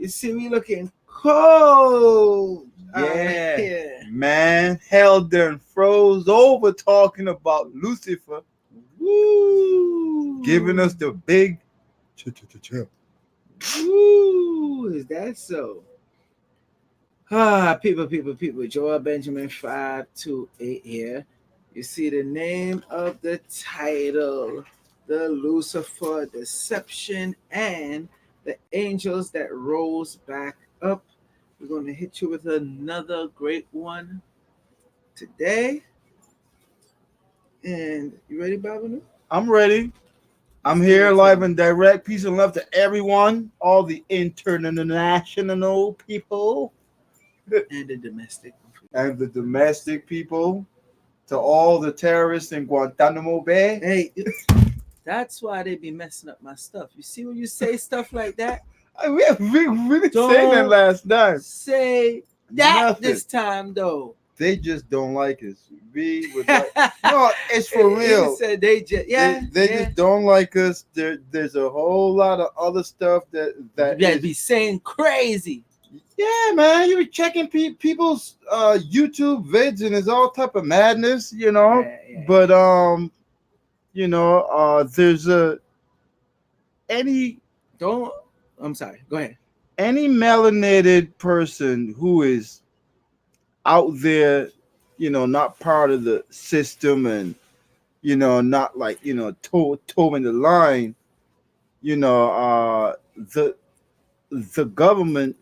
You see, we looking cold. Yeah, Here. man, hell done froze over talking about Lucifer, giving us Woo. the big Woo. Is that so? People. Joel Benjamin 528 here. You see the name of the title, the Lucifer deception and the angels that rose back up. We're going to hit you with another great one today. And you ready, Babanu? I'm ready. Let's I'm give here it to live me. and direct. Peace and love to everyone, all the international people And the domestic. and the domestic people, to all the terrorists in Guantanamo Bay. Hey, that's why they be messing up my stuff. You see when you say stuff like that? We didn't say that Don't last time. say that Nothing. this time though. They just don't like us. We would like. No, it's for He real. said they just They just don't like us. There's a whole lot of other stuff that They'd is. be saying crazy. Yeah, man, you be checking people's YouTube vids and it's all type of madness, you know. Yeah. But there's a any Don't. I'm sorry. Go ahead. any melanated person who is out there, not part of the system and not like towing the line, you know, the the government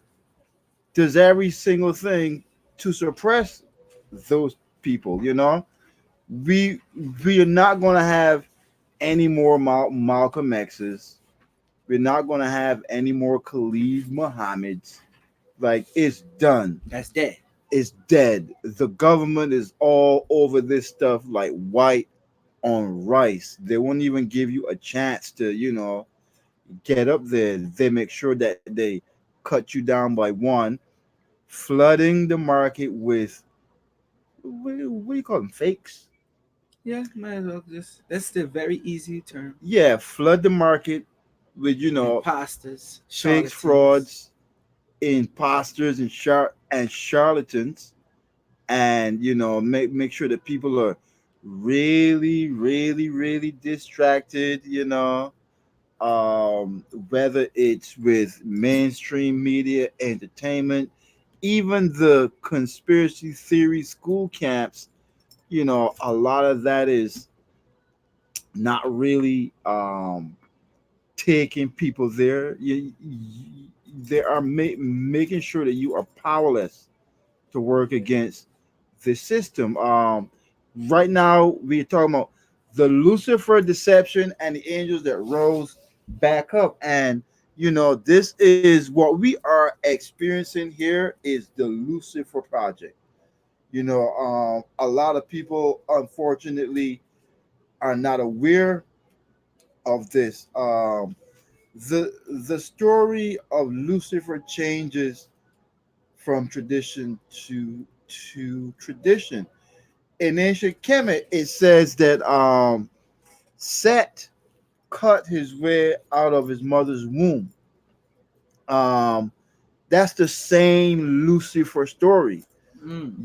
does every single thing to suppress those people. We we are not going to have any more Malcolm X's. We're not going to have any more Khalid Muhammad's. Like, it's done. That's dead. It's dead. The government is all over this stuff like white on rice. They won't even give you a chance to, get up there. They make sure that they cut you down by one, flooding the market with what do you call them? Fakes? Yeah, might as well just. That's the very easy term. Yeah, flood the market with Imposters, fakes, charlatans. frauds, imposters, and charlatans, and make sure that people are really, really, really distracted. Whether it's with mainstream media, entertainment, even the conspiracy theory school camps. A lot of that is not really taking people there. They are making sure that you are powerless to work against the system. Right now, we're talking about the Lucifer deception and the angels that rose back up. And, this is what we are experiencing here is the Lucifer project. A lot of people, unfortunately, are not aware of this. The story of Lucifer changes from tradition to tradition. In ancient Kemet, it says that Set cut his way out of his mother's womb. Um, that's the same Lucifer story. Mm.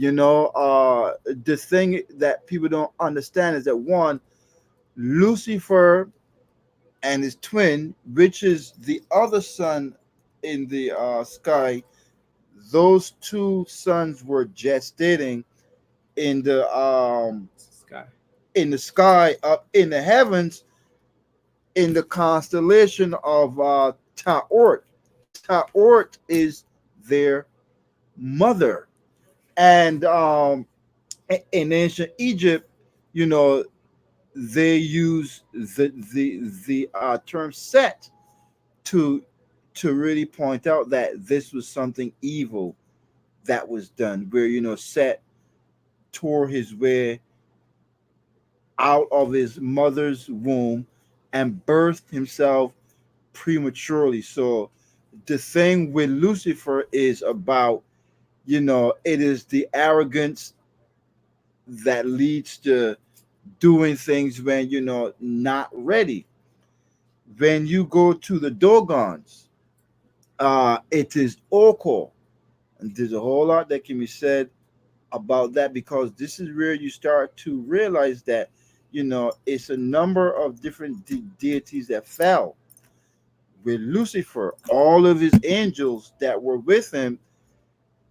The thing that people don't understand is that one, Lucifer and his twin, which is the other sun in the sky, those two suns were gestating in the Sky. in the sky up in the heavens in the constellation of Taort. Taort is their mother, and in ancient Egypt, you know, they use the term Set to really point out that this was something evil that was done, where Set tore his way out of his mother's womb and birthed himself prematurely. So the thing with Lucifer is about, it is the arrogance that leads to doing things when not ready. When you go to the Dogons, It is Oko. And there's a whole lot that can be said about that, because this is where you start to realize that, it's a number of different deities that fell with Lucifer, all of his angels that were with him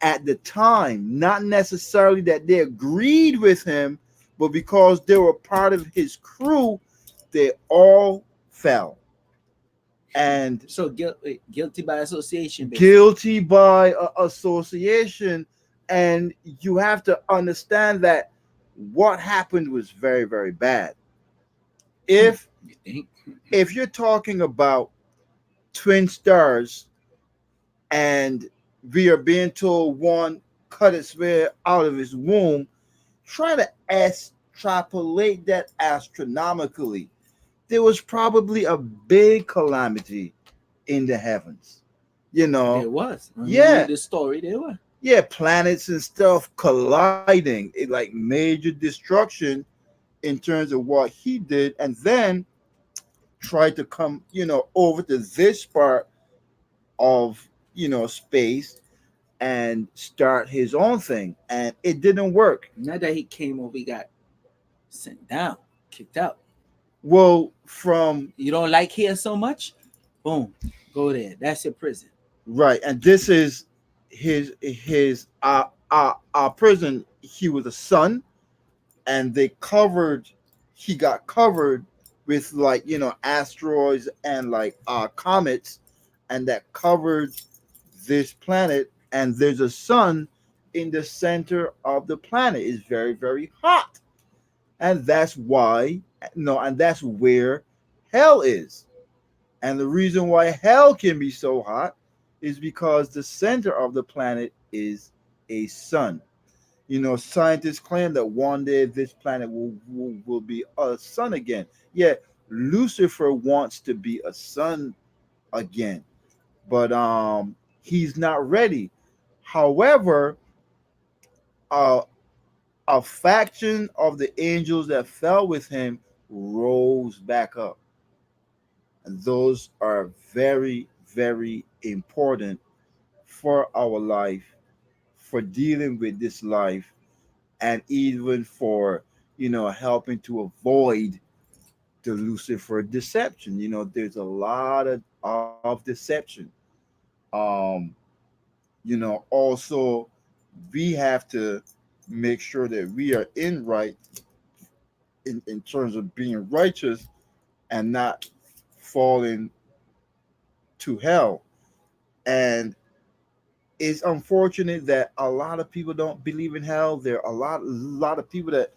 at the time, not necessarily that they agreed with him, but because they were part of his crew, they all fell. And So guilty by association, basically. guilty by association. And you have to understand that what happened was very, very bad. If You think? if you're talking about twin stars, and we are being told one cut its way out of his womb, try to extrapolate that astronomically. There was probably a big calamity in the heavens. You know, There was. When you yeah, read the story, there was. yeah, planets and stuff colliding, it like major destruction in terms of what he did, and then tried to come, over to this part of, space, and start his own thing, and it didn't work. Not that he came over, he got sent down, kicked out. Well, from You don't like here so much? Boom, go there. That's your prison. right, and this is his prison. He was a son, and they covered. He got covered with, like, asteroids and like comets, and that covered this planet. And there's a sun in the center of the planet. It's very, very hot, and that's why, no, and that's where hell is. And the reason why hell can be so hot is because the center of the planet is a sun. Scientists claim that one day this planet will be a sun again. Yeah, Lucifer wants to be a sun again, but he's not ready. However, uh, a faction of the angels that fell with him rose back up. And those are very, very important for our life, for dealing with this life, and even for, helping to avoid the Lucifer deception. There's a lot of deception. Um, Also, we have to make sure that we are in right, in terms of being righteous, and not falling to hell. And it's unfortunate that a lot of people don't believe in hell. There are a lot of people that,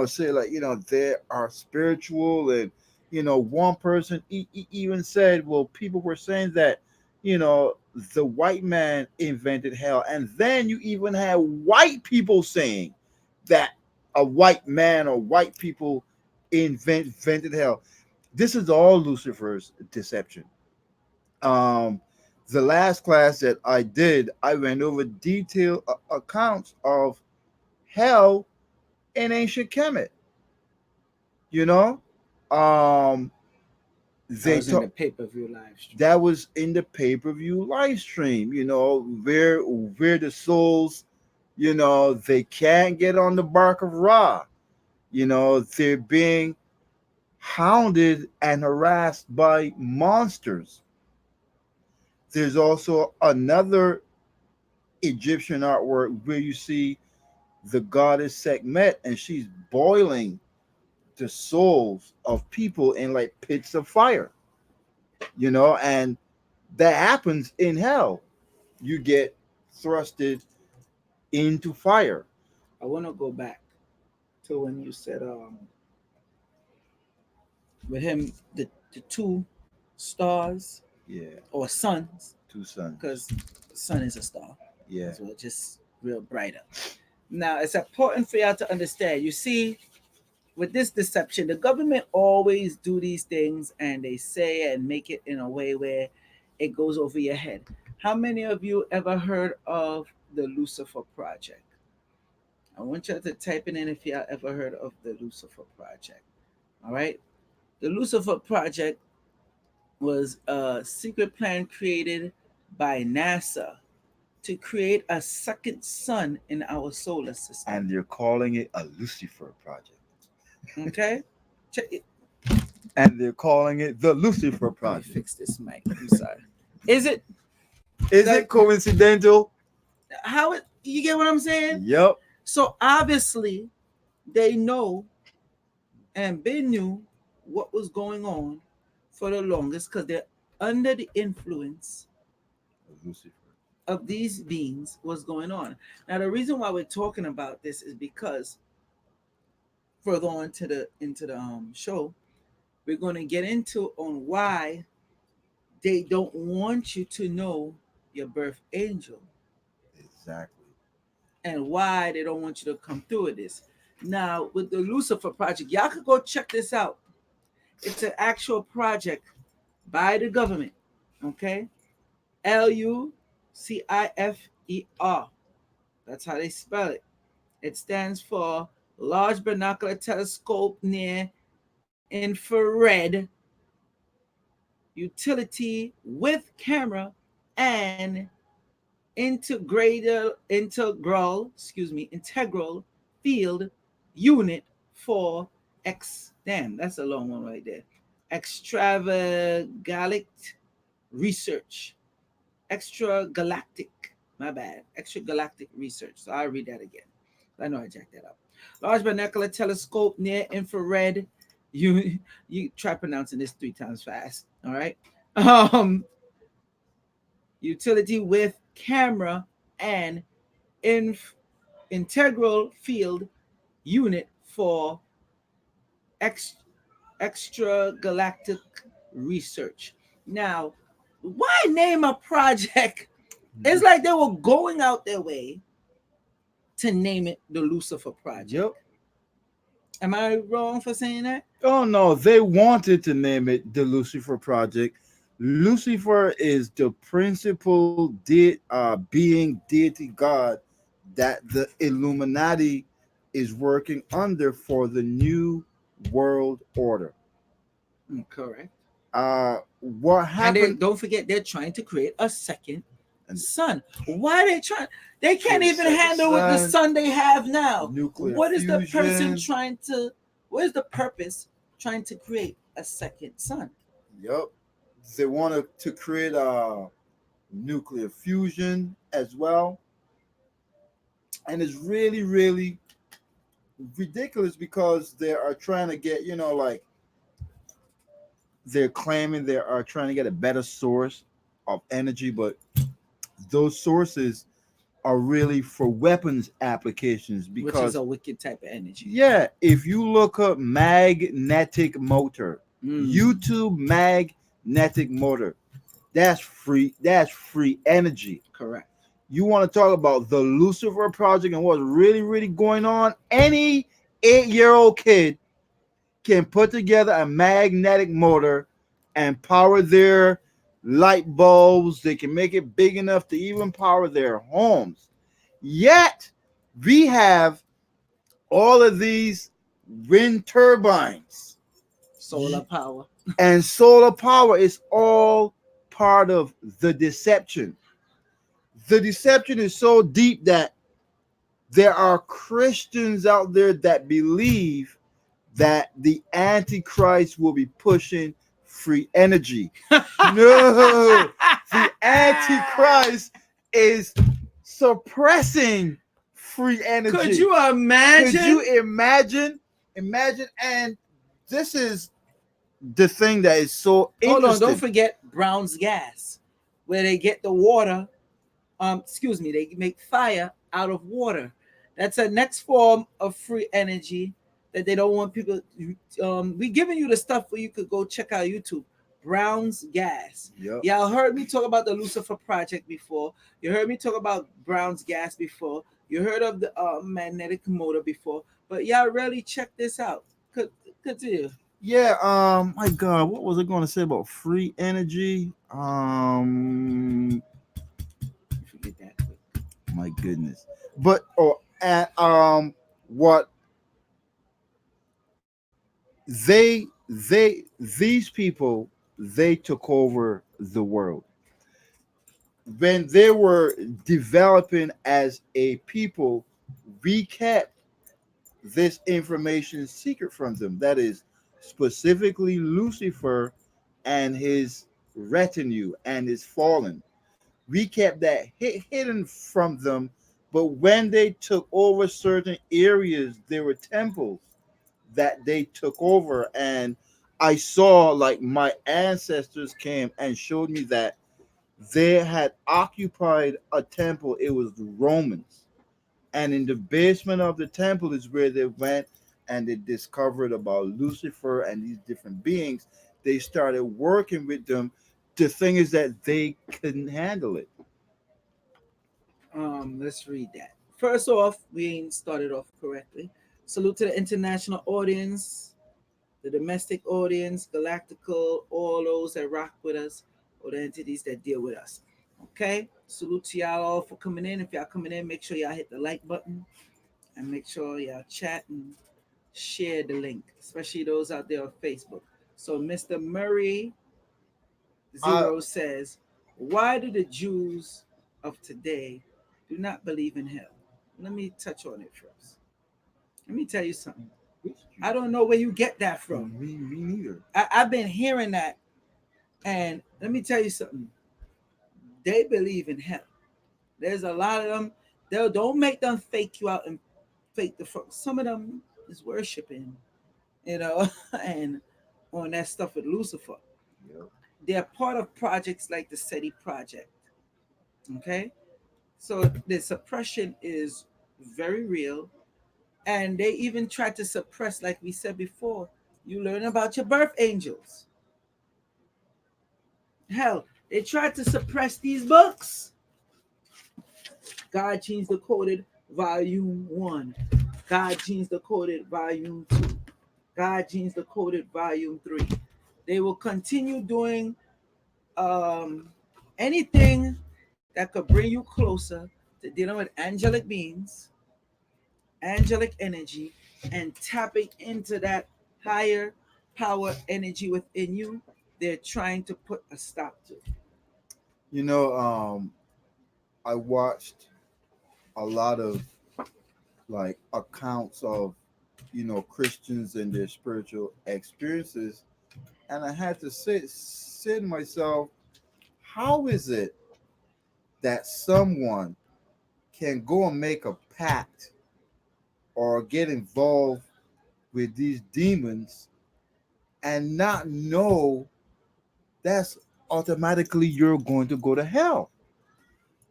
say, like, they are spiritual. And one person even said, well, people were saying that, you know the white man invented hell. And then you even have white people saying that a white man or white people invented hell. This is all Lucifer's deception. um the last class that I did, I went over detailed accounts of hell in ancient Kemet. You know, um, I they was in the talk pay-per-view live stream. that was in the pay-per-view live stream. Where the souls, they can't get on the bark of Ra. They're being hounded and harassed by monsters. There's also another Egyptian artwork where you see the goddess Sekhmet, and she's boiling the souls of people in like pits of fire, and that happens in hell. You get thrusted into fire. I want to go back to when you said with him the two stars Yeah, or suns, two sons. because sun is a star Yeah, as well, just real brighter. Now it's important for y'all to understand. You see, with this deception, the government always do these things and they say and make it in a way where it goes over your head. How many of you ever heard of the Lucifer Project? I want you to type it in if y'all ever heard of the Lucifer Project. All right. The Lucifer Project was a secret plan created by NASA to create a second sun in our solar system. And they're calling it a Lucifer project. Okay? Check it. And they're calling it the Lucifer Let me project. fix this mic. I'm sorry. Is it Is it like coincidental? how it you get what I'm saying? Yep. So obviously they know and they knew what was going on for the longest because they're under the influence Lucifer. of these beings what's going on. Now the reason why we're talking about this is because further on to the into the show, we're going to get into on why they don't want you to know your birth angel Exactly. and why they don't want you to come through with this. Now with the Lucifer project, y'all could go check this out. It's an actual project by the government. Okay, Lucifer. That's how they spell it. It stands for Large Binocular Telescope Near Infrared Utility with Camera and integral field unit for damn, that's a long one right there. Extragalactic research. Extragalactic. My bad. Extragalactic research. So I'll read that again. I know I jacked that up. Large binocular telescope near infrared. You try pronouncing this 3 times fast. All right. Um, utility with camera and inf- integral field unit for ex- extragalactic research. Now, why name a project? It's like they were going out their way to name it the Lucifer Project. Yep. Am I wrong for saying that? Oh no, they wanted to name it the Lucifer Project. Lucifer is the principal being deity god that the Illuminati is working under for the new world order. Correct. What And they happened? don't forget they're trying to create a second And sun. Why are they trying? They can't create a even second handle with the sun, sun they have now. nuclear What is the person fusion. trying to? What is the purpose trying to create a second sun? Yep. They wanted to create a nuclear fusion as well. And it's really, really ridiculous because they are trying to get, like they're claiming they are trying to get a better source of energy, but those sources are really for weapons applications Which is because a wicked type of energy. yeah, if you look up magnetic motor, Mm, YouTube magnetic motor, that's free energy. correct. You want to talk about the Lucifer project and what's really, really going on? Any 8-year-old kid can put together a magnetic motor and power their light bulbs. They can make it big enough to even power their homes. Yet, we have all of these wind turbines Solar power. and solar power is all part of the deception. The deception is so deep that there are Christians out there that believe that the Antichrist will be pushing free energy. No, the Antichrist is suppressing free energy. Could you Could imagine? you imagine? Imagine, and this is the thing that is so Hold on, interesting. don't forget Brown's gas, where they get the water. Excuse me, they make fire out of water. That's a next form of free energy that they don't want people. We giving you the stuff where you could go check out YouTube. Brown's gas. Yep. Y'all heard me talk about the Lucifer Project before. You heard me talk about Brown's gas before. You heard of the magnetic motor before. But y'all really check this out. Continue. Yeah, my God, what was I going to say about free energy? Forget that. My goodness. But and what these people, they took over the world. when they were developing as a people, we kept this information secret from them. That is specifically Lucifer and his retinue and his fallen. We kept that hidden from them. But when they took over certain areas, there were temples that they took over. And I saw, like, my ancestors came and showed me that they had occupied a temple. It was the Romans. And in the basement of the temple is where they went and they discovered about Lucifer and these different beings. They started working with them. The thing is that they couldn't handle it. Let's read that. First off, we ain't started off correctly. Salute to the international audience, the domestic audience, galactical, all those that rock with us, or the entities that deal with us. Okay? Salute to y'all all for coming in. If y'all coming in, make sure y'all hit the like button and make sure y'all chat and share the link, especially those out there on Facebook. So Mr. Murray I Zero says, why do the Jews of today do not believe in hell? Let me touch on it first. Let me tell you something. I don't know where you get that from. me neither. I've been hearing that, and let me tell you something. They believe in hell. There's a lot of them. They'll don't make them fake you out and fake the front. Some of them is worshiping, you know, and on that stuff with Lucifer. Yep. They're part of projects like the SETI project. Okay, so the suppression is very real, and they even try to suppress, like we said before. You learn about your birth angels. Hell, they tried to suppress these books. God Genes Decoded Volume 1. God Genes Decoded Volume 2. God Genes Decoded Volume 3. They will continue doing um, anything that could bring you closer to dealing with angelic beings, angelic energy, and tapping into that higher power energy within you. They're trying to put a stop to. You know, I watched a lot of, like, accounts of, Christians and their spiritual experiences, and I had to say to myself, how is it that someone can go and make a pact or get involved with these demons and not know that's automatically you're going to go to hell?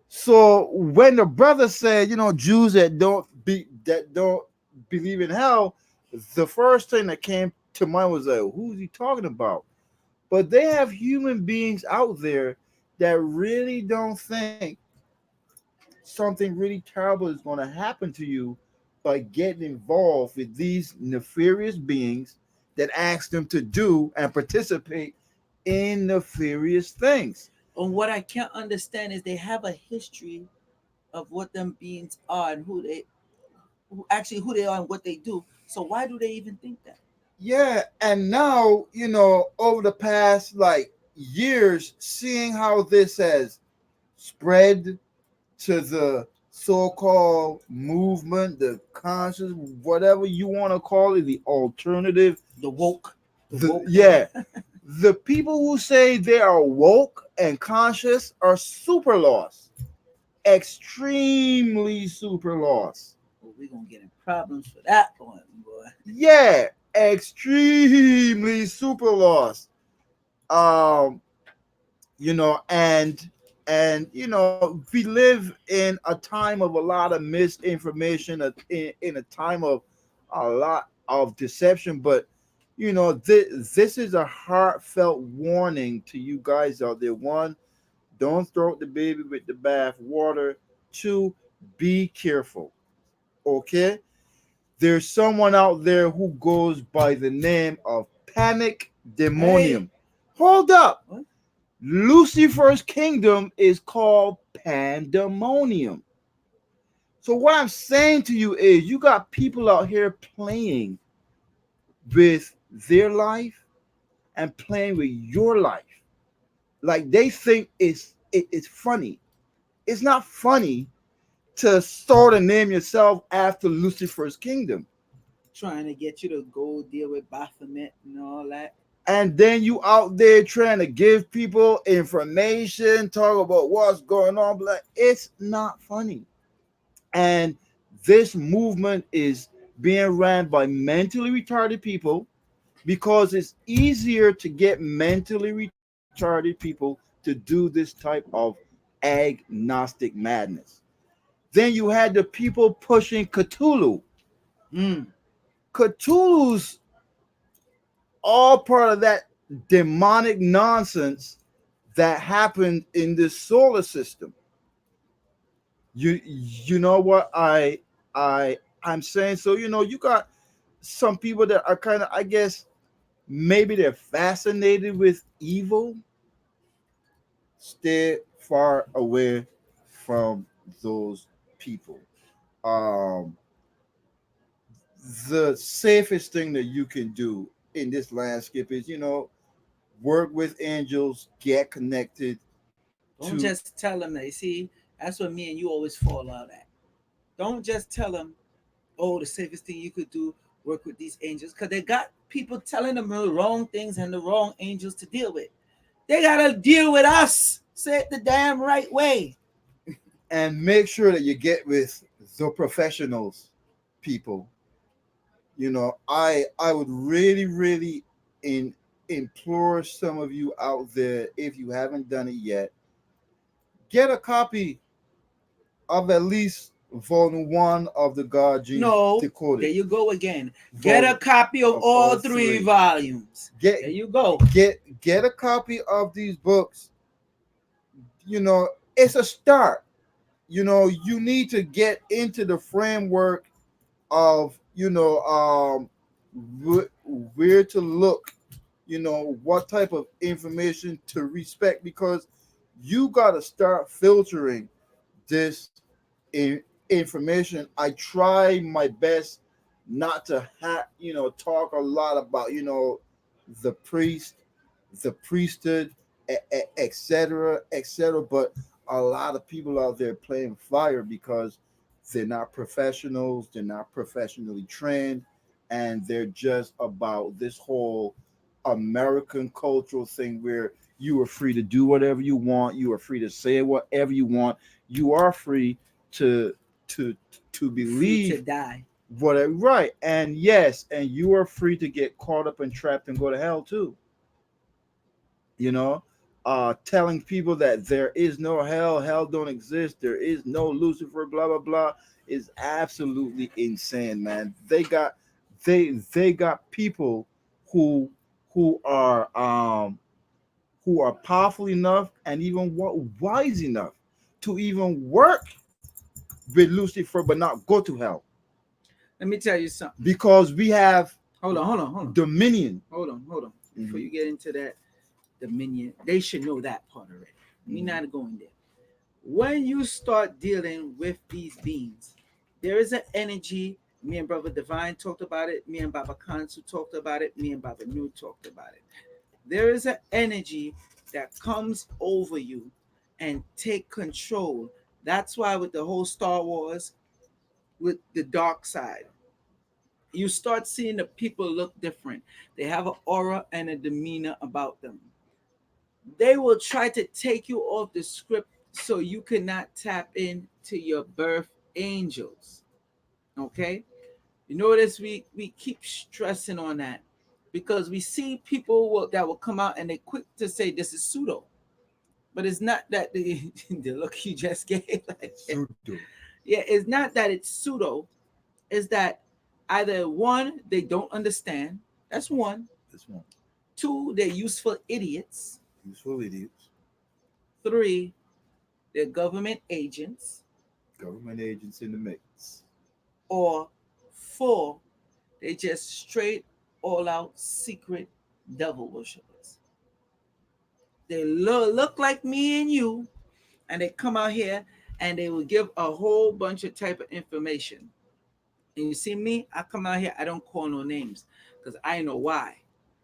So when the brother said, Jews that don't believe in hell, the first thing that came to mind was like, who's he talking about? But they have human beings out there that really don't think something really terrible is going to happen to you by getting involved with these nefarious beings that ask them to do and participate in nefarious things. And what I can't understand is they have a history of what them beings are and who they are and what they do. So why do they even think that? Yeah, and now, over the past, like, years, seeing how this has spread to the so-called movement, the conscious, whatever you want to call it, the alternative, The woke, the the woke. yeah, the people who say they are woke and conscious are super lost, extremely super lost. Well, we're gonna get in problems for that one, boy. Yeah, extremely super lost. Um, and we live in a time of a lot of misinformation, in a time of a lot of deception. But this is a heartfelt warning to you guys out there. One, don't throw the baby with the bath water. Two, be careful. Okay, there's someone out there who goes by the name of Panic Hey, Demonium. Hold up. what? Lucifer's kingdom is called Pandemonium. So what I'm saying to you is you got people out here playing with their life and playing with your life. Like, they think it's funny. it's not funny to sort of name yourself after Lucifer's kingdom. Trying to get you to go deal with Baphomet and all that. And then you out there trying to give people information, talk about what's going on. But it's not funny. And this movement is being ran by mentally retarded people because it's easier to get mentally retarded people to do this type of agnostic madness. Then you had the people pushing Cthulhu. Mm. Cthulhu's all part of that demonic nonsense that happened in this solar system. You know what I'm saying? So you got some people that are kind of, I guess, maybe they're fascinated with evil. Stay far away from those people. Um, the safest thing that you can do in this landscape is, work with angels, get connected Don't to, just tell them that. You see, that's what me and you always fall out at. Don't just tell them, oh, the safest thing you could do, work with these angels. Because they got people telling them the wrong things and the wrong angels to deal with. They got to deal with us. Say it the damn right way. and make sure that you get with the professionals, people. I would really, really in implore some of you out there, if you haven't done it yet, get a copy of at least volume one of the God Genes No, there Decoded. you go again. Get a Volume copy of of all all three three. volumes. Get There you go. get a copy of these books. It's a start. You need to get into the framework of where to look, what type of information to respect, because you got to start filtering this information. I try my best not to talk a lot about the priest, the priesthood, etc., etc. But a lot of people out there playing fire because they're not professionals, they're not professionally trained, and they're just about this whole American cultural thing where you are free to do whatever you want, you are free to say whatever you want, you are free to to to Free to believe die. whatever, right. And yes, and you are free to get caught up and trapped and go to hell too. you know Telling people that there is no hell, hell don't exist, there is no Lucifer, blah blah blah, is absolutely insane, man. They got people who who are powerful enough and even wise enough to even work with Lucifer but not go to hell, Let me tell you something. because we have Hold on. dominion. Hold on. Before Hmm. you get into that dominion, they should know that part already. We Hmm. not going there. When you start dealing with these beings, there is an energy. Me and Brother Divine talked about it. Me and Baba Kansu talked about it. Me and Baba Nu talked about it. There is an energy that comes over you and take control. That's why with the whole Star Wars, with the dark side, you start seeing the people look different. They have an aura and a demeanor about them. They will try to take you off the script so you cannot tap into your birth angels. Okay? You notice we keep stressing on that because we see that will come out and they quick to say this is pseudo, but it's not that the look you just gave. Like, Pseudo. yeah, it's not that it's pseudo. It's that either one they don't understand. That's one. This one. Two, they're useful idiots. Useful idiots. Three, they're government agents. Government agents in the mix. Or four, they just straight all out secret devil worshippers. They look like me and you, and they come out here and they will give a whole bunch of type of information. And you see me, I come out here, I don't call no names because I know why.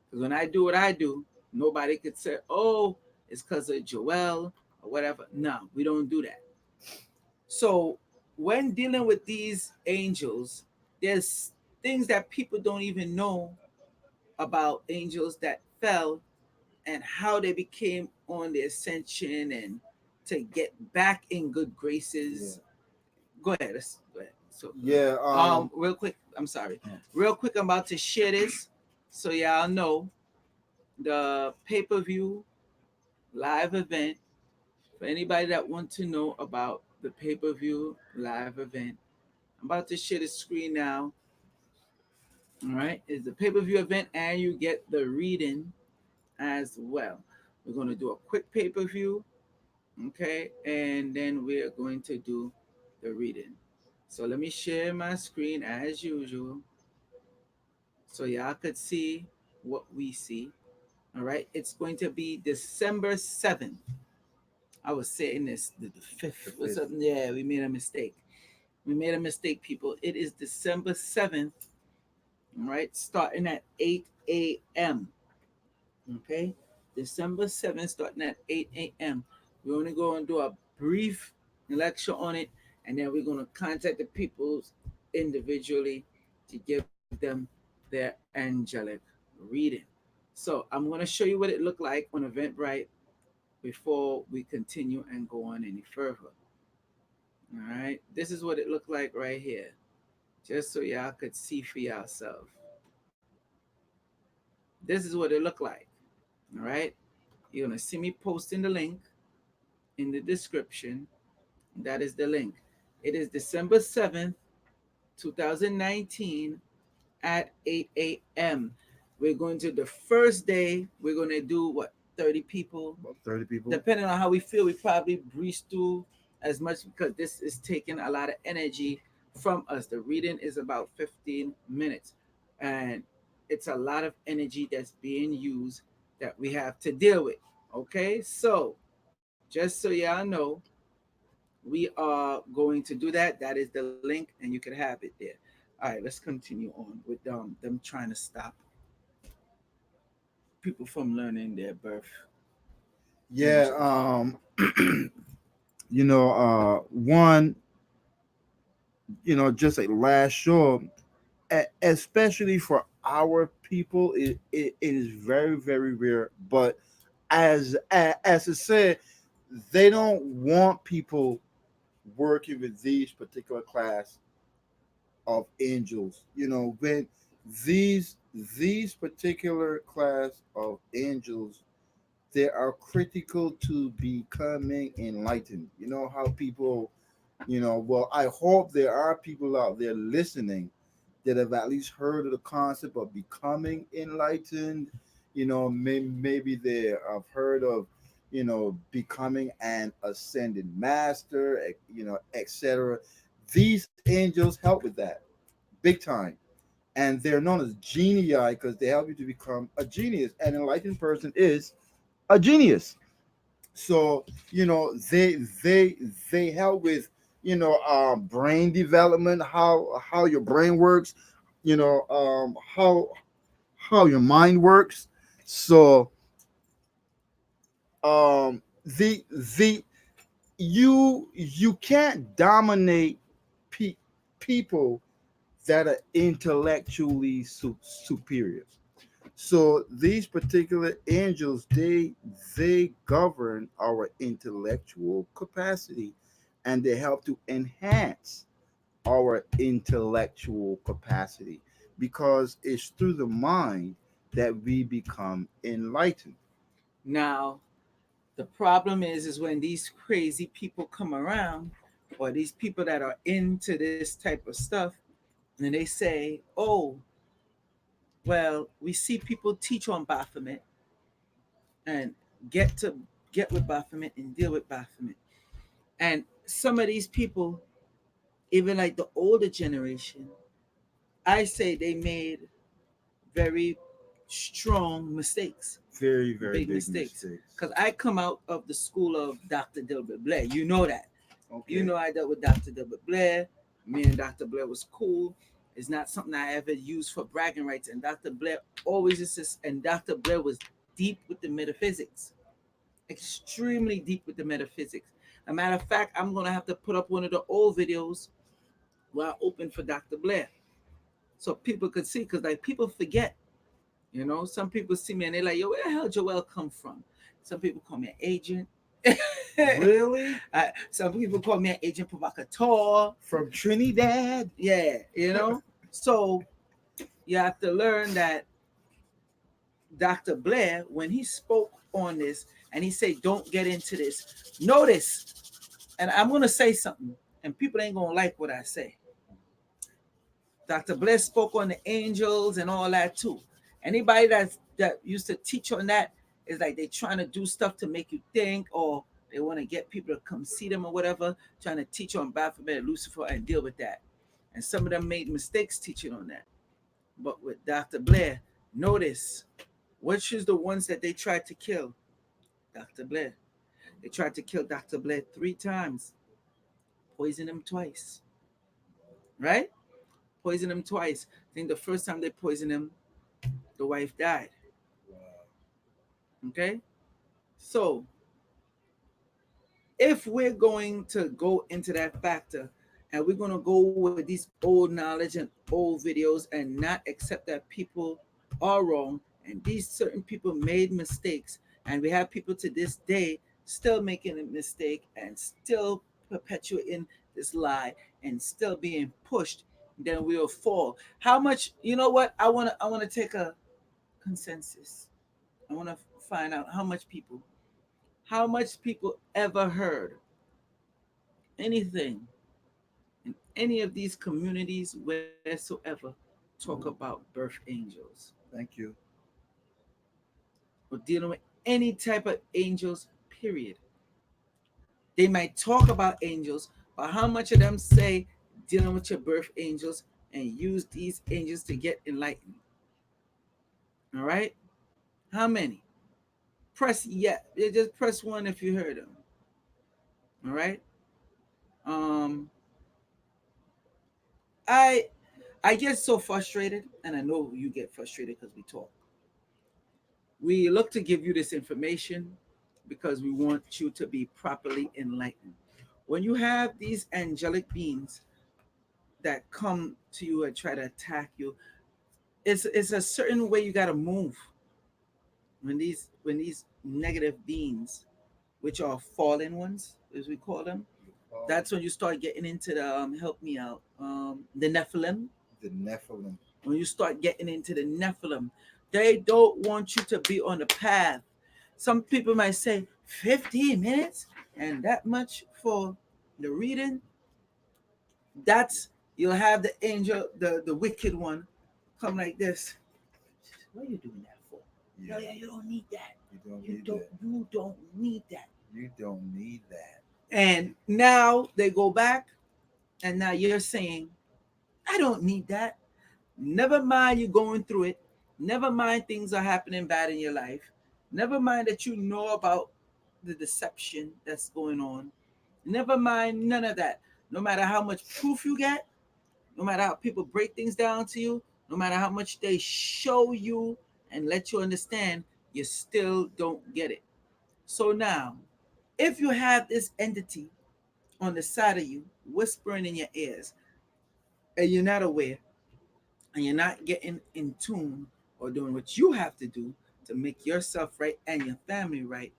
Because when I do what I do, nobody could say, oh, it's because of Joel or whatever. No, we don't do that. So when dealing with these angels, there's things that people don't even know about angels that fell and how they became on the ascension and to get back in good Yeah. graces. Go ahead. Go ahead. So, Yeah. real quick. I'm sorry. Real quick. I'm about to share this, so y'all know the pay-per-view live event for anybody that want to know about the pay-per-view live event. I'm about to share the screen now. All right, it's the pay-per-view event, and you get the reading as well. We're going to do a quick pay-per-view, okay, and then we're going to do the reading. So let me share my screen as usual, so y'all could see what we see. All right, it's going to be December 7th. I was saying this the The fifth. What's fifth. up? Yeah, we made a mistake. We made a mistake, people. It is December 7th. All right, starting at 8 a.m. Okay, December 7th, starting at 8 a.m. We're only going to do a brief lecture on it, and then we're going to contact the people individually to give them their angelic reading. So I'm going to show you what it looked like on Eventbrite before we continue and go on any further. All right, this is what it looked like right here, just so y'all could see for yourself. This is what it looked like. All right, you're gonna see me posting the link in the description. That is the link. It is December 7th, 2019 at 8 a.m. We're going to the first day, we're going to do what, 30 people? About 30 people. Depending on how we feel, we probably breeze through as much because this is taking a lot of energy from us. The reading is about 15 minutes, and it's a lot of energy that's being used that we have to deal with. Okay, so just so y'all know, we are going to do that. That is the link, and you can have it there. All right, let's continue on with them trying to stop people from learning their birth Yeah. angels. One, just a last show, especially for our people, it is very, very rare. But as I said, they don't want people working with these particular class of angels. When these particular class of angels, they are critical to becoming enlightened. You know how people, well, I hope there are people out there listening that have at least heard of the concept of becoming enlightened. Maybe they have heard of, becoming an ascended master, etc. These angels help with that big time. And they're known as genii because they help you to become a genius. An enlightened person is a genius. So they help with brain development, how your brain works, how your mind works. So the you can't dominate pe- people that are intellectually superior. So these particular angels, they govern our intellectual capacity, and they help to enhance our intellectual capacity, because it's through the mind that we become enlightened. Now, the problem is when these crazy people come around, or these people that are into this type of stuff, and they say, "Oh, well, we see people teach on Baphomet and get to get with Baphomet and deal with Baphomet." And some of these people, even like the older generation, I say they made very strong mistakes, Very, very big big mistakes. mistakes. Because I come out of the school of Dr. Dilbert Blair. You know that. You Okay. know I dealt with Dr. Dilbert Blair. Me and Dr. Blair was cool. It's not something I ever used for bragging rights. And Dr. Blair always insists, and Dr. Blair was deep with the metaphysics, extremely deep with the metaphysics. A matter of fact, I'm gonna have to put up one of the old videos where I opened for Dr. Blair, so people could see. Because like people forget, some people see me and they're like, "Yo, where the hell Joel come from?" Some people call me an agent. Really? Some people call me an agent provocateur. From Trinidad? Yeah, So you have to learn that Dr. Blair, when he spoke on this and he said, "Don't get into this," notice, and I'm gonna say something, and people ain't gonna like what I say. Dr. Blair spoke on the angels and all that too. Anybody that used to teach on that is like they trying to do stuff to make you think, or they want to get people to come see them or whatever, trying to teach on Baphomet, Lucifer, and deal with that. And some of them made mistakes teaching on that. But with Dr. Blair, notice which is the ones that they tried to kill. Dr. Blair. They tried to kill Dr. Blair 3 times, poison him twice, right? Poison him twice. I think the first time they poisoned him, the wife died. Wow. Okay? So, if we're going to go into that factor and we're going to go with these old knowledge and old videos and not accept that people are wrong and these certain people made mistakes, and we have people to this day still making a mistake and still perpetuating this lie and still being pushed, then we'll fall. How much, what? I want to take a consensus. I want to find out how much people ever heard anything in any of these communities wheresoever talk about birth angels Thank you. or dealing with any type of angels, period. They might talk about angels, but how much of them say dealing with your birth angels and use these angels to get enlightened? All right? How many? Press yeah, just press one if you heard them. All right? Um I I get so frustrated, and I know you get frustrated because we talk. We look to give you this information because we want you to be properly enlightened. When you have these angelic beings that come to you and try to attack you, it's a certain way you got to move when these negative beings, which are fallen ones, as we call them, that's when you start getting into the help me out, the Nephilim. The Nephilim. When you start getting into the Nephilim, they don't want you to be on the path. Some people might say 15 minutes and that much for the reading. That's you'll have the angel, the wicked one, come like this. What are you doing that for? No, Yeah. yeah, you don't need that. You don't You need don't. that. You don't need that. You don't need that. And now they go back, and now you're saying, I don't need that. Never mind you going through it. Never mind things are happening bad in your life. Never mind that you know about the deception that's going on. Never mind none of that. No matter how much proof you get, no matter how people break things down to you, no matter how much they show you and let you understand, you still don't get it. So now, if you have this entity on the side of you whispering in your ears and you're not aware, and you're not getting in tune or doing what you have to do to make yourself right and your family right,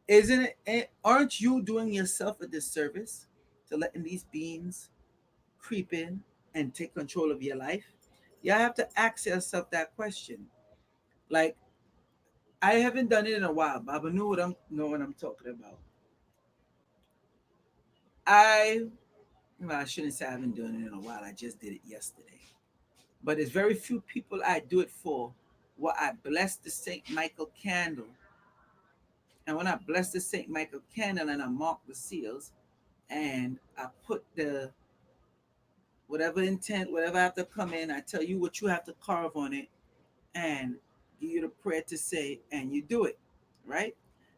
isn't it? Aren't you doing yourself a disservice to letting these beings creep in and take control of your life? You have to ask yourself that question. Like, I haven't done it in a while, but I know what I'm talking about. I I shouldn't say I haven't done it in a while. I just did it yesterday. But there's very few people I do it for. What I bless the Saint Michael candle, and when I bless the Saint Michael candle and I mark the seals, and I put the whatever intent, whatever I have to come in, I tell you what you have to carve on it, and give you the prayer to say, and you do it, right?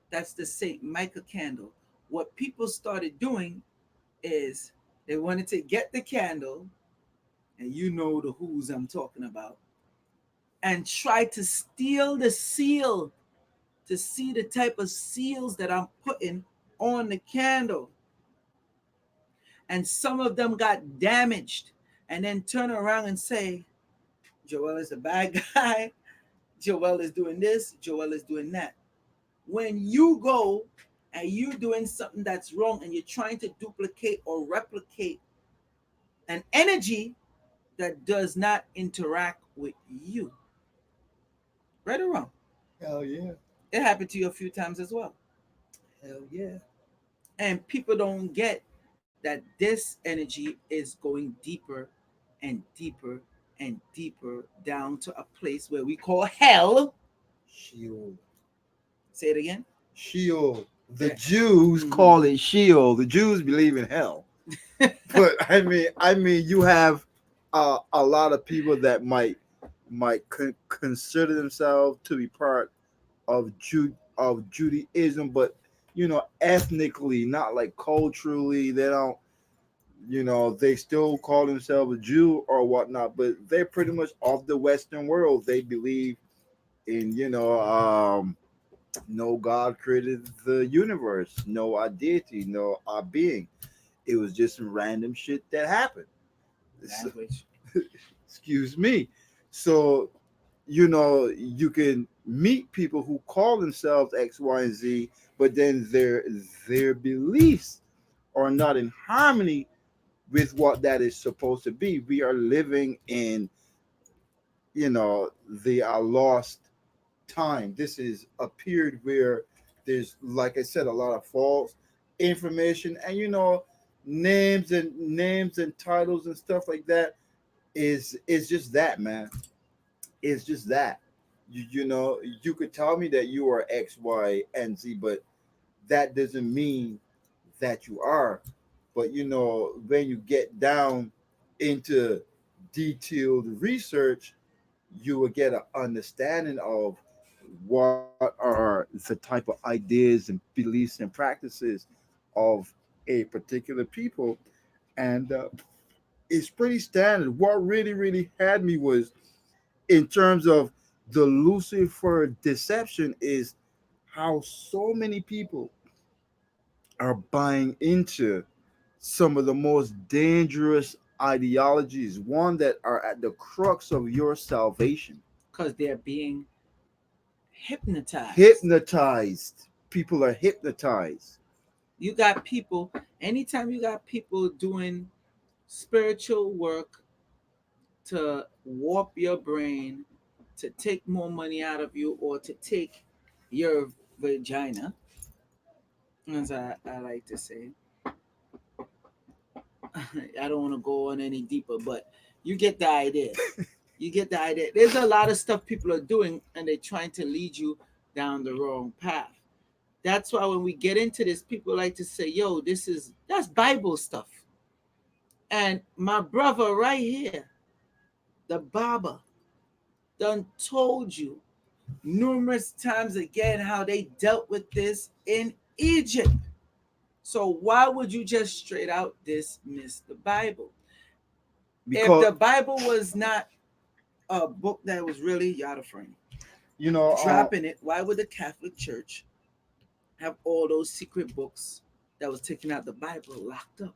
That's the Saint Michael candle. What people started doing is they wanted to get the candle, and you know the who's I'm talking about, and try to steal the seal to see the type of seals that I'm putting. on the candle, and some of them got damaged, and then turn around and say, Joel is a bad guy, Joel is doing this, Joel is doing that. When you go and you're doing something that's wrong and you're trying to duplicate or replicate an energy that does not interact with you, right or wrong, Hell yeah. it happened to you a few times as well. Hell yeah. And people don't get that this energy is going deeper and deeper and deeper down to a place where we call hell. Sheol. Say it again. Sheol. The Yeah. Jews Mhm. call it Sheol. The Jews believe in hell. But I mean, you have a lot of people that might consider themselves to be part of Judaism, but ethnically, not like culturally. They don't, they still call themselves a Jew or whatnot, but they're pretty much of the Western world. They believe in, no God created the universe, no deity, no being. It was just some random shit that happened. So, Language. excuse me. So, you can meet people who call themselves X, Y, and Z, but then their beliefs are not in harmony with what that is supposed to be. We are living in, the lost time. This is a period where there's, like I said, a lot of false information, and names and titles and stuff like that is just that, man. It's just that. You could tell me that you are X, Y, and Z, but that doesn't mean that you are. But when you get down into detailed research, you will get an understanding of what are the type of ideas and beliefs and practices of a particular people. And it's pretty standard. What really, really had me was, in terms of the Lucifer deception, is how so many people are buying into some of the most dangerous ideologies, one that are at the crux of your salvation. Because they're being hypnotized. Hypnotized. People are hypnotized. You got people, anytime you got people doing spiritual work to warp your brain, to take more money out of you, or to take your vagina, as I like to say. I don't want to go on any deeper, but you get the idea. You get the idea. There's a lot of stuff people are doing, and they're trying to lead you down the wrong path. That's why when we get into this, people like to say, "Yo, that's Bible stuff." And my brother right here, the Baba, done told you numerous times again how they dealt with this in Egypt. So why would you just straight out dismiss the Bible? If Because the Bible was not a book that was really yada frame, you know dropping it, why would the Catholic Church have all those secret books that was taking out the Bible locked up?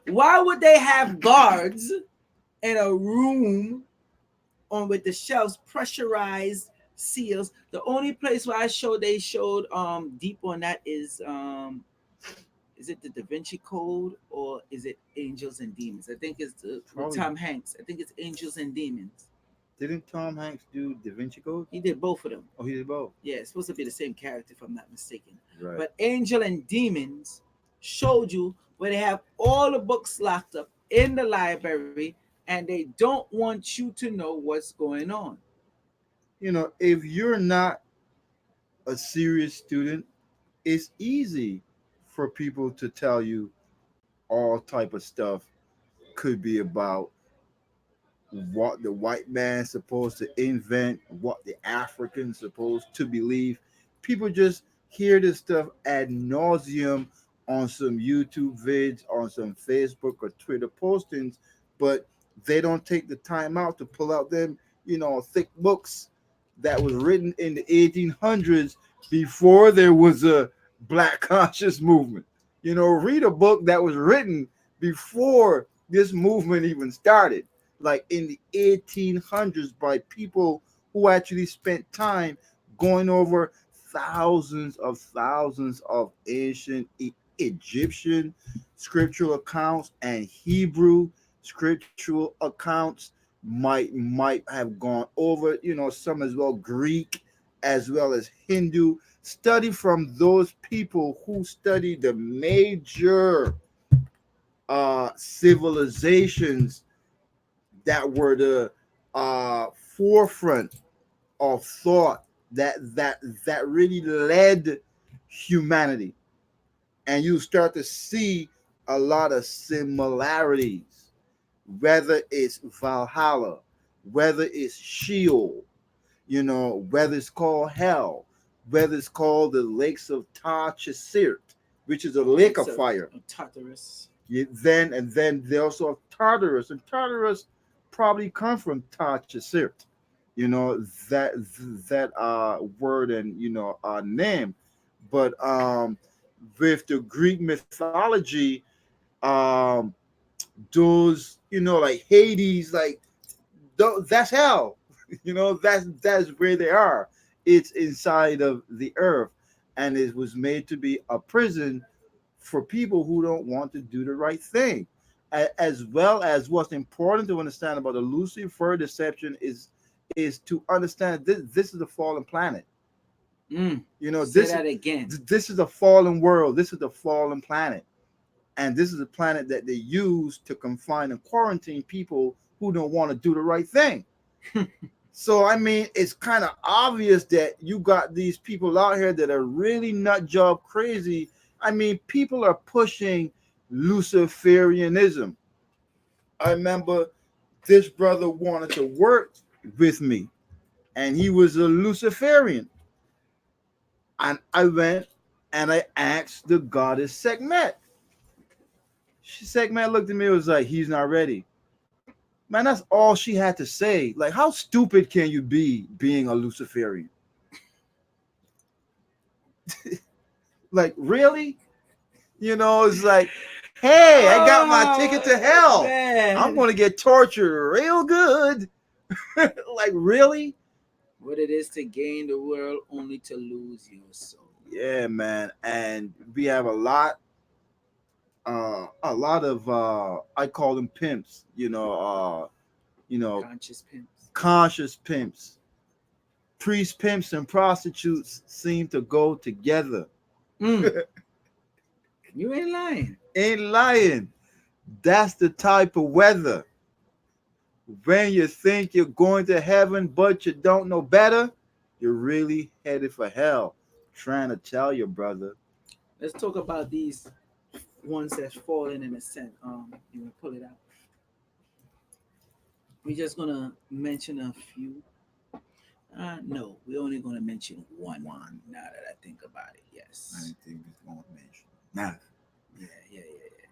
Why would they have guards in a room on with the shelves, pressurized seals? The only place where they showed deep on that is it the Da Vinci Code or is it Angels and Demons? I think it's with probably Tom Hanks. I think it's Angels and Demons. didn't Tom Hanks do Da Vinci Code? He did both of them. Oh, he did both. Yeah, it's supposed to be the same character if I'm not mistaken. Right. But Angel and Demons showed you where they have all the books locked up in the library and they don't want you to know what's going on. If you're not a serious student, it's easy for people to tell you all type of stuff could be about what the white man's supposed to invent, what the African's supposed to believe. People just hear this stuff ad nauseum on some YouTube vids, on some Facebook or Twitter postings, but they don't take the time out to pull out them, thick books that was written in the 1800s before there was a Black conscious movement. Read a book that was written before this movement even started, like in the 1800s, by people who actually spent time going over thousands of ancient Egyptian scriptural accounts and Hebrew scriptural accounts. Might have gone over, some as well, Greek as well as Hindu. Study from those people who study the major civilizations that were the forefront of thought, that really led humanity. And you start to see a lot of similarities, whether it's Valhalla, whether it's Sheol, whether it's called hell, whether it's called the lakes of Tar-Chesirt, which is a lake Lakes of of fire. Tartarus. Then they also have Tartarus, and Tartarus probably come from Tar-Chesirt. That word and name. But with the Greek mythology, um, those like Hades, like that's hell. That's where they are. It's inside of the earth, and it was made to be a prison for people who don't want to do the right thing. As well as what's important to understand about the Lucifer deception is to understand this is a fallen planet. Say This that again. this is a fallen world. This is a fallen planet, and this is a planet that they use to confine and quarantine people who don't want to do the right thing. So I mean, it's kind of obvious that you got these people out here that are really nut job crazy. I mean, people are pushing Luciferianism. I remember this brother wanted to work with me, and he was a Luciferian. And I went and I asked the goddess Sekhmet. Sekhmet looked at me and was like, "He's not ready." Man, that's all she had to say. Like, how stupid can you be being a Luciferian? Like, really? It's like, hey, I got my ticket to Oh hell. I'm man, going to get tortured real good. Like, really? what it is to gain the world only to lose your soul. Yeah, man. And we have a lot of, I call them pimps, you know, Conscious pimps. conscious pimps. Priest pimps and prostitutes seem to go together. Mm, you ain't lying. Ain't lying. That's the type of weather. When you think you're going to heaven, but you don't know better, you're really headed for hell. Trying to tell you, brother. Let's talk about these ones that's fallen in a sense. You want to pull it out? We're just gonna mention a few. No, we're only gonna mention one. One. Now that I think about it, I yes. didn't think we was going to mention. Nah. Yeah.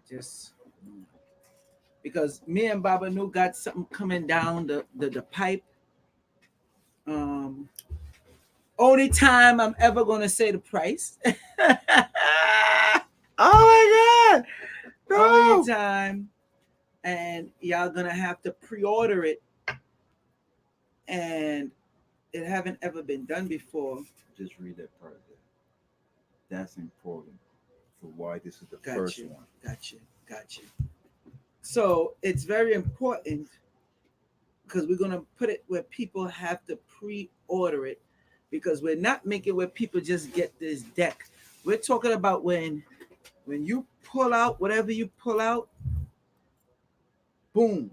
Just because me and Baba Nu got something coming down the pipe. Um, only time I'm ever gonna say the price. Oh my God! Only No. time, and y'all gonna have to pre-order it, and it haven't ever been done before. Just read that part there. That's important for why this is the Got first you, one. got you. So it's very important because we're gonna put it where people have to pre-order it because we're not making where people just get this deck. We're talking about when you pull out whatever you pull out, boom,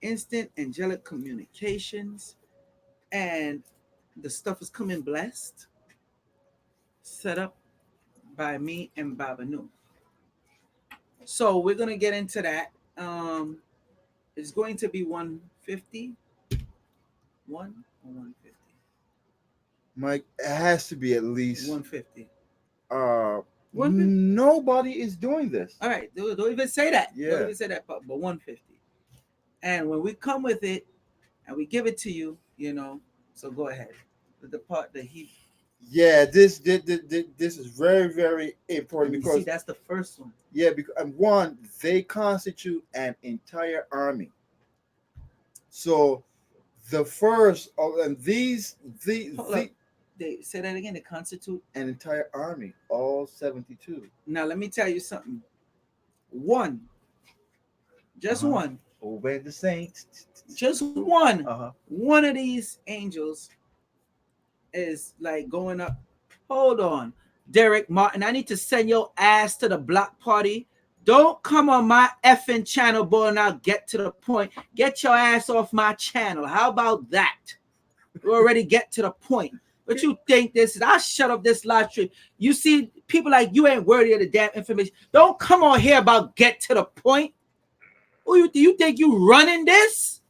instant angelic communications, and the stuff is coming blessed, set up by me and Baba Nu. So we're gonna get into that. It's going to be 150, one or 150, Mike, it has to be at least 150, uh 150. nobody is doing this. All right, don't even say that. Don't Yeah. even say that, but 150. And when we come with it and we give it to you, so go ahead. The part that he Yeah, this is very very important And you see, because that's the first one. yeah, because and one, they constitute an entire army. So the first of and Hold the up. They say that again. They constitute. an entire army, all 72. Now let me tell you something. One, just Uh-huh. one, Obey the saints. just one. Uh-huh. One of these angels is like going up. Hold on, Derek Martin. I need to send your ass to the block party. Don't come on my effing channel, boy, and I'll get to the point. Get your ass off my channel. How about that? We already get to the point. But you think this is, I'll shut up this live stream. You see, people like you ain't worthy of the damn information. Don't come on here about get to the point. Who you do you think you running this?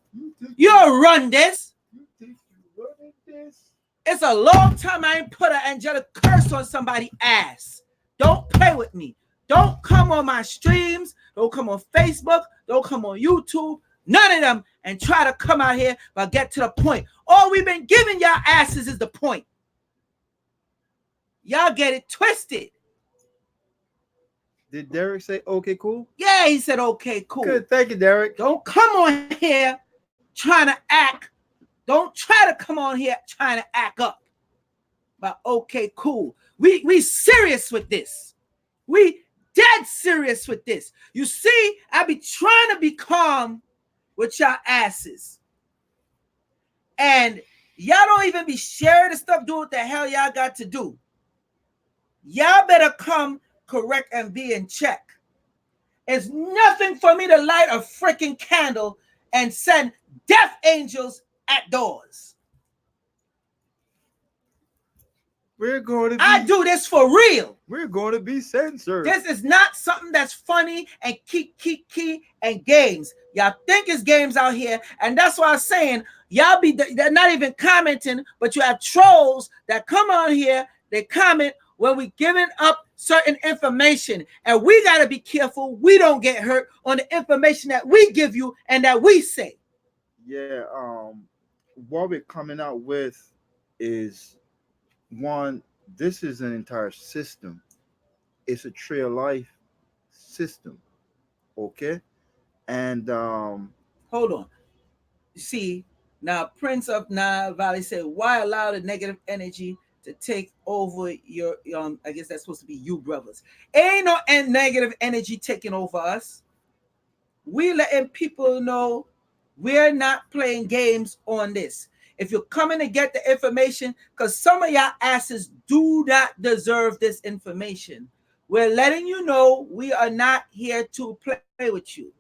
You'll run this. You think you running this? It's a long time I ain't put an angelic curse on somebody's ass. Don't play with me. Don't come on my streams. Don't come on Facebook. Don't come on YouTube. None of them. And try to come out here but get to the point. All we've been giving y'all asses is the point. Y'all get it twisted. Did Derek say okay, cool? Yeah, he said, okay, cool. Good, thank you, Derek. Don't come on here trying to act. Don't try to come on here trying to act up. But okay, cool. We serious with this. We dead serious with this. You see, I be trying to be calm with y'all asses. And y'all don't even be sharing the stuff, do what the hell y'all got to do. Y'all better come correct and be in check. It's nothing for me to light a freaking candle and send death angels at doors. We're going to be. I do this for real. We're going to be censored. This is not something that's funny and key and games. Y'all think it's games out here, and that's why I'm saying y'all they're not even commenting, but you have trolls that come on here, they comment when we giving up certain information, and we got to be careful we don't get hurt on the information that we give you and that we say. Yeah, what we're coming out with is one, this is an entire system. It's a tree of life system. Okay? And Hold on. You see, now Prince of Nile Valley said, why allow the negative energy to take over your I guess that's supposed to be you brothers. Ain't no negative energy taking over us. We letting people know we're not playing games on this. If you're coming to get the information, because some of y'all asses do not deserve this information, we're letting you know we are not here to play with you.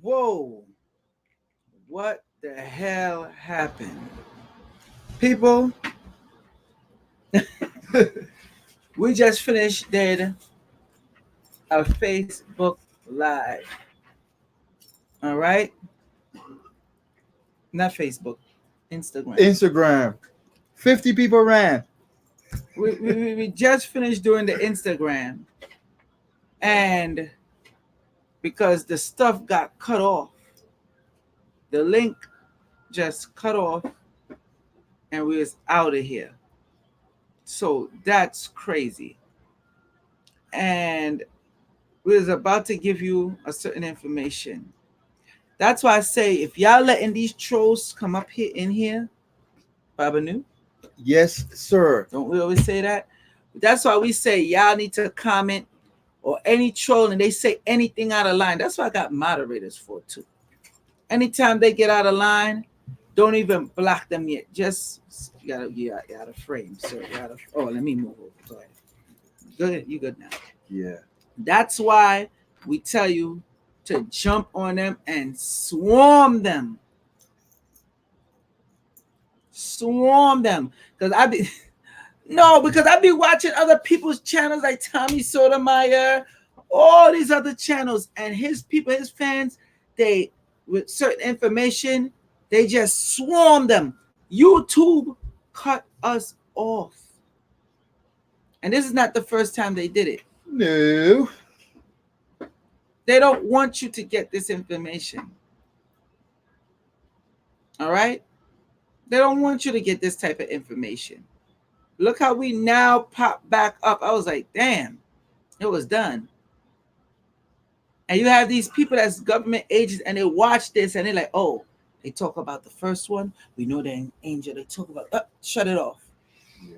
Whoa, what the hell happened? People, we just finished did a Facebook Live. All right? Not Facebook, Instagram. Instagram. 50 people ran. We just finished doing the Instagram, and because the stuff got cut off, the link just cut off, and we was out of here. So that's crazy. And we was about to give you a certain information. That's why I say if y'all letting these trolls come up here in here, Baba Nu, Yes, sir. don't we always say that? That's why we say y'all need to comment or any troll and they say anything out of line. That's why I got moderators for too. Anytime they get out of line, don't even block them yet. Just you out of frame, sir. Oh, let me move over. Go ahead. Good, you good now. Yeah. That's why we tell you to jump on them and swarm them. Swarm them. Because I be no, because I be watching other people's channels like Tommy Sotomayor, all these other channels, and his people, his fans, they with certain information, they just swarm them. YouTube cut us off. And this is not the first time they did it. No. They don't want you to get this information. All right? They don't want you to get this type of information. Look how we now pop back up. I was like, damn, it was done. And you have these people that's government agents and they watch this and they're like, oh, they talk about the first one. We know they're an angel. They talk about, shut it off. Yeah.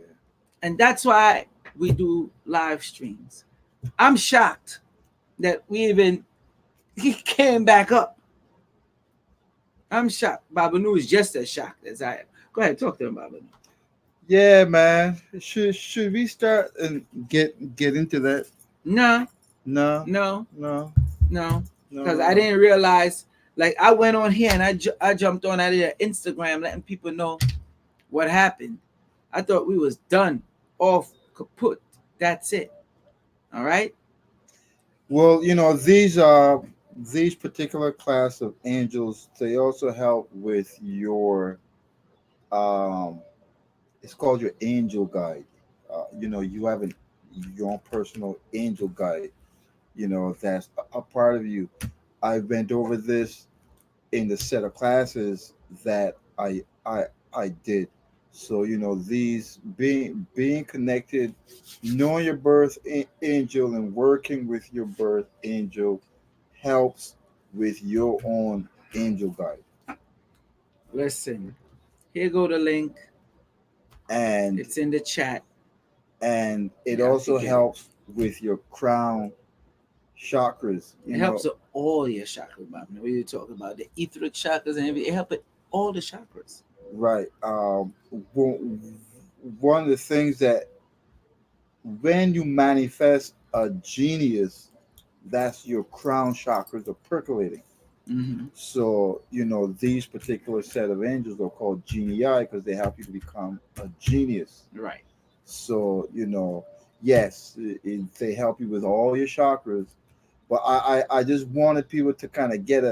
And that's why we do live streams. I'm shocked that he came back up. I'm shocked. Baba Nu is just as shocked as I am. Go ahead, talk to him, Baba Nu. Yeah, man. Should we start and get into that? No, No. no, No. no. No. Because No. I didn't realize, like, I went on here and I jumped on out of Instagram letting people know what happened. I thought we was done, off, kaput. That's it. All right? Well, these particular class of angels. They also help with your um. It's called your angel guide. You have your own personal angel guide. That's a part of you. I went over this in the set of classes that I did. So these being connected, knowing your birth angel and working with your birth angel helps with your own angel guide, Listen, here go the link. and It's in the chat. it You have to also get it. helps with your crown chakras. It helps with all your chakras, Bob. When you talk about the etheric chakras and everything, it helps with all the chakras. Right. One of the things that when you manifest a genius, that's your crown chakras are percolating. Mm-hmm. So these particular set of angels are called genii because they help you to become a genius. Right. So yes, they help you with all your chakras. But I just wanted people to kind of get